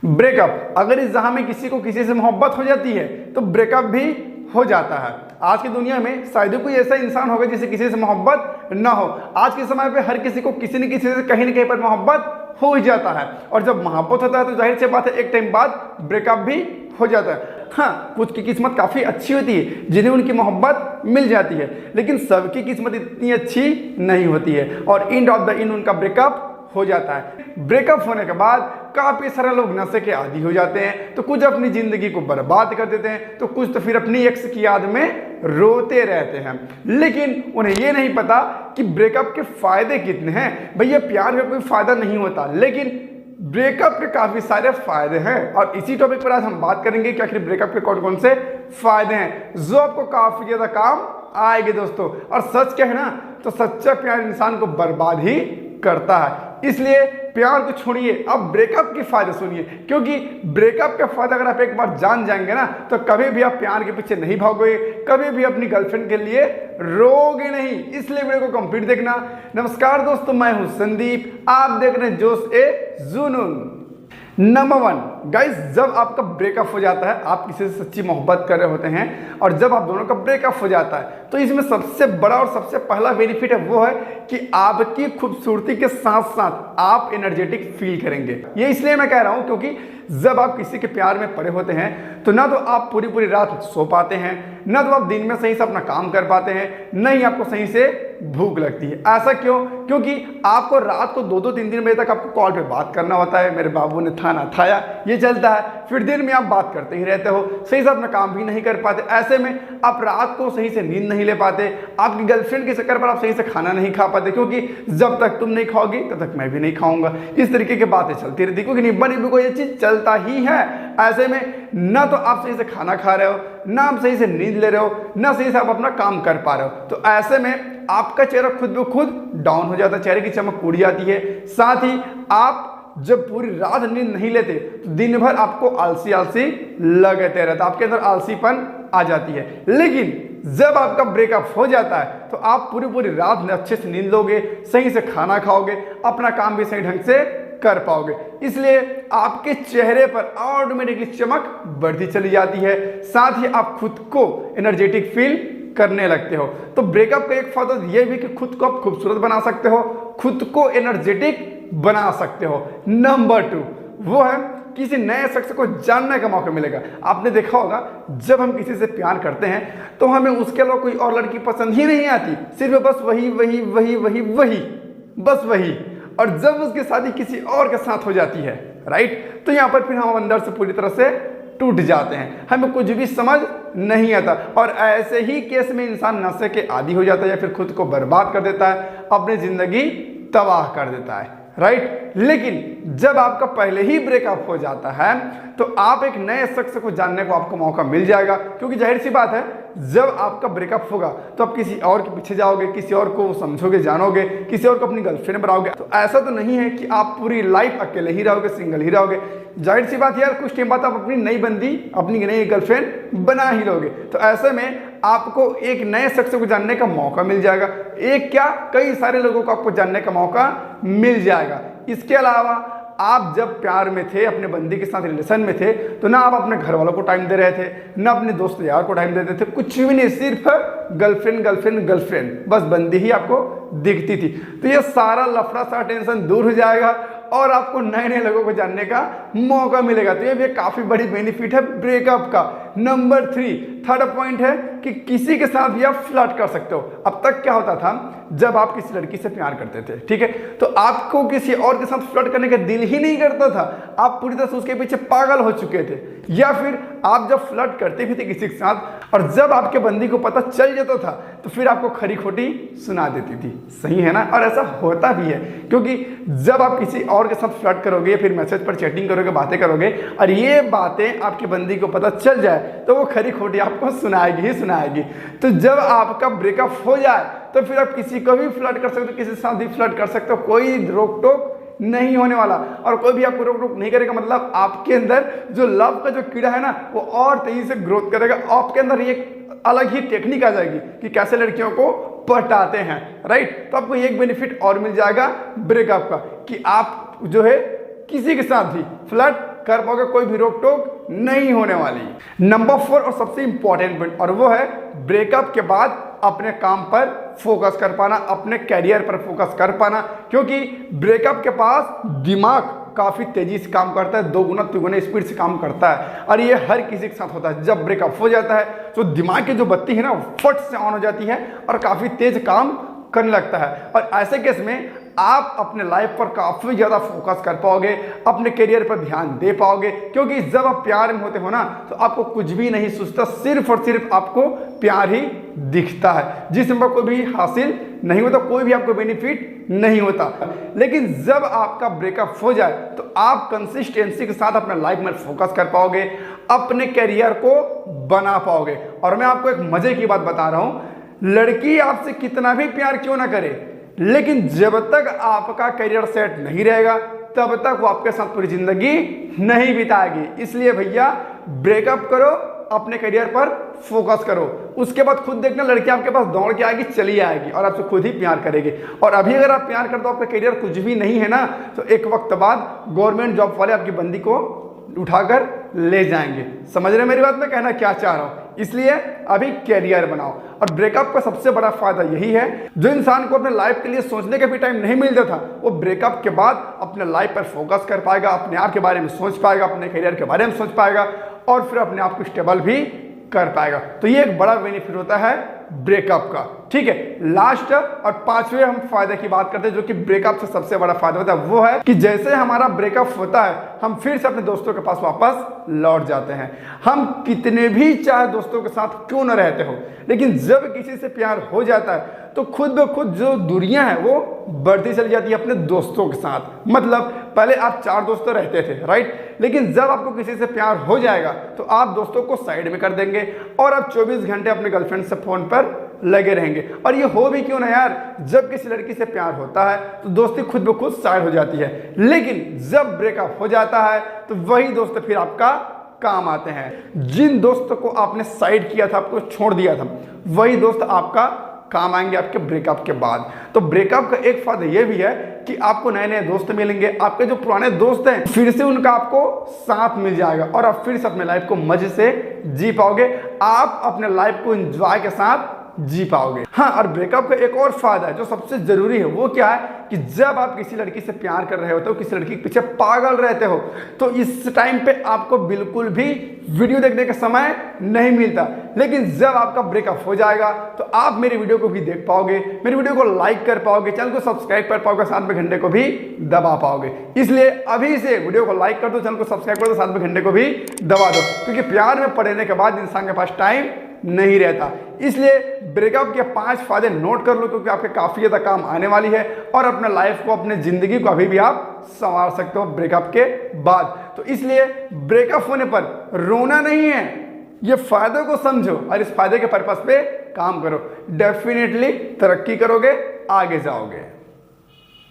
Breakup, अगर इस जहां में किसी को किसी से मोहब्बत हो जाती है तो ब्रेकअप भी हो जाता है। आज की दुनिया में शायद कोई ऐसा इंसान होगा जिसे किसी से मोहब्बत ना हो। आज के समय पे हर किसी को किसी न किसी से कहीं न कहीं पर मोहब्बत हो ही जाता है, और जब मोहब्बत होता है तो जाहिर सी बात है एक टाइम बाद ब्रेकअप भी हो जाता है। हाँ, कुछ की किस्मत काफ़ी अच्छी होती है जिन्हें उनकी मोहब्बत मिल जाती है, लेकिन सबकी किस्मत इतनी अच्छी नहीं होती है और एंड ऑफ द एंड उनका ब्रेकअप हो जाता है। ब्रेकअप होने के बाद काफ़ी सारे लोग नशे के आदी हो जाते हैं, तो कुछ अपनी ज़िंदगी को बर्बाद कर देते हैं, तो कुछ तो फिर अपनी एक्स की याद में रोते रहते हैं। लेकिन उन्हें ये नहीं पता कि ब्रेकअप के फ़ायदे कितने हैं। भैया प्यार का कोई फ़ायदा नहीं होता, लेकिन ब्रेकअप के काफ़ी सारे फ़ायदे हैं, और इसी टॉपिक पर आज हम बात करेंगे कि आखिर ब्रेकअप के कौन कौन से फ़ायदे हैं जो आपको काफ़ी ज़्यादा काम आएंगे दोस्तों। और सच क्या है ना, तो सच्चा प्यार इंसान को बर्बाद ही करता है। इसलिए प्यार को छोड़िए, अब ब्रेकअप के फायदे सुनिए, क्योंकि ब्रेकअप के फायदे अगर आप एक बार जान जाएंगे ना तो कभी भी आप प्यार के पीछे नहीं भागोगे, कभी भी अपनी गर्लफ्रेंड के लिए रोगे नहीं। इसलिए वीडियो को कंप्लीट देखना। नमस्कार दोस्तों, मैं हूं संदीप, आप देख रहे हैं जोश ए जुनून। नंबर 1 गाइस, जब आपका ब्रेकअप हो जाता है, आप किसी से सच्ची मोहब्बत कर रहे होते हैं और जब आप दोनों का ब्रेकअप हो जाता है तो इसमें सबसे बड़ा और सबसे पहला बेनिफिट है वो है कि आपकी खूबसूरती के साथ साथ आप एनर्जेटिक फील करेंगे। ये इसलिए मैं कह रहा हूं क्योंकि जब आप किसी के प्यार में पड़े होते हैं तो ना तो आप पूरी पूरी रात सो पाते हैं, ना तो आप दिन में सही से अपना काम कर पाते हैं, न ही आपको सही से भूख लगती है। ऐसा क्यों? क्योंकि आपको रात को 2-2 3-3 बजे तक आपको कॉल पे बात करना होता है, मेरे बाबू ने खाना खाया, ये चलता है। फिर दिन में आप बात करते ही रहते हो, सही से अपना काम भी नहीं कर पाते। ऐसे में आप रात को सही से नींद नहीं ले पाते, आपकी गर्लफ्रेंड के चक्कर पर आप सही से खाना नहीं खा पाते, क्योंकि जब तक तुम नहीं खाओगी तब तक मैं भी नहीं खाऊंगा। इस तरीके की बातें चलती रहती, क्योंकि निब्बा निब्बू को ये चीज़ चलता ही है। ऐसे में ना तो आप सही से खाना खा रहे हो, ना आप सही से नींद ले रहे हो, ना सही से आप अपना काम कर पा रहे हो, तो ऐसे में आपका चेहरा खुद ब खुद डाउन हो जाता है, चेहरे की चमक उड़ जाती है। साथ ही आप जब पूरी रात नींद नहीं लेते तो दिन भर आपको आलसी आलसी लगते रहता, आपके अंदर आलसीपन आ जाती है। लेकिन जब आपका ब्रेकअप हो जाता है तो आप पूरी पूरी रात अच्छे से नींद लोगे, सही से खाना खाओगे, अपना काम भी सही ढंग से कर पाओगे। इसलिए आपके चेहरे पर ऑटोमेटिकली चमक बढ़ती चली जाती है, साथ ही आप खुद को एनर्जेटिक फील करने लगते हो। तो ब्रेकअप का एक फायदा यह भी कि खुद को आप खूबसूरत बना सकते हो, खुद को एनर्जेटिक बना सकते हो। नंबर 2 वो है किसी नए शख्स को जानने का मौका मिलेगा। आपने देखा होगा जब हम किसी से प्यार करते हैं तो हमें उसके अलावा कोई और लड़की पसंद ही नहीं आती, सिर्फ बस वही वही वही वही वही बस वही। और जब उसकी शादी किसी और के साथ हो जाती है, राइट, तो यहाँ पर फिर हम अंदर से पूरी तरह से टूट जाते हैं, हमें कुछ भी समझ नहीं आता। और ऐसे ही केस में इंसान नशे के आदी हो जाता है या फिर खुद को बर्बाद कर देता है, अपनी जिंदगी तबाह कर देता है, राइट। लेकिन जब आपका पहले ही ब्रेकअप हो जाता है तो आप एक नए शख्स को जानने को आपको मौका मिल जाएगा, क्योंकि जाहिर सी बात है जब आपका ब्रेकअप होगा तो आप किसी और के पीछे जाओगे, किसी और को समझोगे, जानोगे, किसी और को अपनी गर्लफ्रेंड बनाओगे। तो ऐसा तो नहीं है कि आप पूरी लाइफ अकेले ही रहोगे, सिंगल ही रहोगे। जाहिर सी बात यार, कुछ टाइम बाद आप अपनी नई बंदी, अपनी नई गर्लफ्रेंड बना ही लोगे। तो ऐसे में आपको एक नए शख्स को जानने का मौका मिल जाएगा, एक क्या कई सारे लोगों को आपको जानने का मौका मिल जाएगा। इसके अलावा आप जब प्यार में थे, अपने बंदी के साथ रिलेशन में थे, तो ना आप अपने घर वालों को टाइम दे रहे थे, ना अपने दोस्त यार को टाइम देते थे, कुछ भी नहीं, सिर्फ गर्लफ्रेंड गर्लफ्रेंड गर्लफ्रेंड, बस बंदी ही आपको दिखती थी। तो ये सारा लफड़ा सा टेंशन दूर हो जाएगा और आपको नए नए लोगों को जानने का मौका मिलेगा। तो ये भी काफ़ी बड़ी बेनिफिट है ब्रेकअप का। नंबर 3 थर्ड पॉइंट है कि किसी के साथ भी आप फ्लर्ट कर सकते हो। अब तक क्या होता था, जब आप किसी लड़की से प्यार करते थे, ठीक है, तो आपको किसी और के साथ फ्लर्ट करने का दिल ही नहीं करता था, आप पूरी तरह से उसके पीछे पागल हो चुके थे। या फिर आप जब फ्लर्ट करते भी थे किसी के साथ और जब आपके बंदी को पता चल जाता था तो फिर आपको खरी खोटी सुना देती थी, सही है ना। और ऐसा होता भी है, क्योंकि जब आप किसी और के साथ फ्लर्ट करोगे, फिर मैसेज पर चैटिंग करोगे, बातें करोगे, और ये बातें आपकी बंदी को पता चल जाए तो वो खरी खोटी आपको सुनाएगी ही सुनाएगी। तो जब आपका ब्रेकअप हो जाए तो फिर आप किसी को भी फ्लर्ट कर सकते हो, किसी के साथ भी फ्लर्ट कर सकते हो, कोई रोक टोक नहीं होने वाला। और कोई भी आपको रोक टोक नहीं करेगा, मतलब आपके अंदर जो लव का जो कीड़ा है ना वो और तेजी से ग्रोथ करेगा। आपके अंदर एक अलग ही टेक्निक आ जाएगी कि कैसे लड़कियों को पटाते हैं, राइट। तो आपको एक बेनिफिट और मिल जाएगा ब्रेकअप का कि आप जो है किसी के साथ भी फ्लर्ट कर पाओगे, कोई भी रोक टोक नहीं होने वाली। नंबर 4 और सबसे इंपॉर्टेंट पॉइंट, और वो है ब्रेकअप के बाद अपने काम पर फोकस कर पाना, अपने कैरियर पर फोकस कर पाना। क्योंकि ब्रेकअप के पास दिमाग काफी तेजी से काम करता है, 2 गुना 3 गुना स्पीड से काम करता है, और ये हर किसी के साथ होता है। जब ब्रेकअप हो जाता है तो दिमाग की जो बत्ती है ना फट से ऑन हो जाती है और काफी तेज काम करने लगता है। और ऐसे केस में आप अपने लाइफ पर काफी ज्यादा फोकस कर पाओगे, अपने करियर पर ध्यान दे पाओगे। क्योंकि जब आप प्यार में होते हो ना तो आपको कुछ भी नहीं सोचता, सिर्फ और सिर्फ आपको प्यार ही दिखता है, जिसमें कोई भी हासिल नहीं होता, कोई भी आपको बेनिफिट नहीं होता। लेकिन जब आपका ब्रेकअप हो जाए तो आप कंसिस्टेंसी के साथ अपने लाइफ में फोकस कर पाओगे, अपने करियर को बना पाओगे। और मैं आपको एक मजे की बात बता रहा हूं, लड़की आपसे कितना भी प्यार क्यों ना करे, लेकिन जब तक आपका करियर सेट नहीं रहेगा तब तक वो आपके साथ पूरी जिंदगी नहीं बिताएगी। इसलिए भैया ब्रेकअप करो, अपने करियर पर फोकस करो, उसके बाद खुद देखना लड़की आपके पास दौड़ के आएगी, चली आएगी और आपसे खुद ही प्यार करेगी। और अभी अगर आप प्यार करते हो, आपका करियर कुछ भी नहीं है ना, तो एक वक्त बाद गवर्नमेंट जॉब वाले आपकी बंदी को उठाकर ले जाएंगे। समझ रहे मेरी बात, मैं कहना क्या चाह रहा हूं। इसलिए अभी कैरियर बनाओ। और ब्रेकअप का सबसे बड़ा फायदा यही है, जो इंसान को अपने लाइफ के लिए सोचने का भी टाइम नहीं मिलता था, वो ब्रेकअप के बाद अपने लाइफ पर फोकस कर पाएगा, अपने आप के बारे में सोच पाएगा, अपने करियर के बारे में सोच पाएगा और फिर अपने आप को स्टेबल भी कर पाएगा। तो ये एक बड़ा बेनिफिट होता है ब्रेकअप का। ठीक है, लास्ट और 5वें हम फायदे की बात करते हैं, जो कि ब्रेकअप से सबसे बड़ा फायदा होता है, वो है कि जैसे हमारा ब्रेकअप होता है हम फिर से अपने दोस्तों के पास वापस लौट जाते हैं। हम कितने भी चाहे दोस्तों के साथ क्यों न रहते हो, लेकिन जब किसी से प्यार हो जाता है तो खुद ब खुद जो दूरियां हैं वो बढ़ती चली जाती है अपने दोस्तों के साथ। मतलब पहले आप 4 दोस्त रहते थे, राइट, लेकिन जब आपको किसी से प्यार हो जाएगा तो आप दोस्तों को साइड में कर देंगे और आप 24 घंटे अपने गर्लफ्रेंड से फोन पर लगे रहेंगे। और ये हो भी क्यों ना यार, जब किसी लड़की से प्यार होता है तो दोस्ती खुद ब खुद साइड हो जाती है, लेकिन जब ब्रेकअप हो जाता है तो वही दोस्त फिर आपका काम आते हैं। जिन दोस्तों को आपने साइड किया था, आपको छोड़ दिया था, वही दोस्त आपका काम आएंगे आपके ब्रेकअप के बाद। तो ब्रेकअप का एक फायदा यह भी है कि आपको नए नए दोस्त मिलेंगे, आपके जो पुराने दोस्त हैं फिर से उनका आपको साथ मिल जाएगा और आप फिर से अपने लाइफ को मजे से जी पाओगे, आप अपने लाइफ को एंजॉय के साथ जी पाओगे। हाँ, और ब्रेकअप का एक और फायदा है जो सबसे जरूरी है, वो क्या है कि जब आप किसी लड़की से प्यार कर रहे होते हो, किसी लड़की के पीछे पागल रहते हो, तो इस टाइम पे आपको बिल्कुल भी वीडियो देखने का समय नहीं मिलता। लेकिन जब आपका ब्रेकअप हो जाएगा तो आप मेरी वीडियो को भी देख पाओगे, मेरी वीडियो को लाइक कर पाओगे, चैनल को सब्सक्राइब कर पाओगे, साथ में घंटे को भी दबा पाओगे। इसलिए अभी से वीडियो को लाइक कर दो, चैनल को सब्सक्राइब कर दो, साथ में घंटे को भी दबा दो, क्योंकि प्यार में पड़ने के बाद इंसान के पास टाइम नहीं रहता। इसलिए ब्रेकअप के 5 फायदे नोट कर लो, क्योंकि आपके काफी ज्यादा काम आने वाली है और अपने लाइफ को, अपने जिंदगी को अभी भी आप संवार सकते हो ब्रेकअप के बाद। तो इसलिए ब्रेकअप होने पर रोना नहीं है, ये फायदों को समझो और इस फायदे के पर्पस पे काम करो, डेफिनेटली तरक्की करोगे, आगे जाओगे।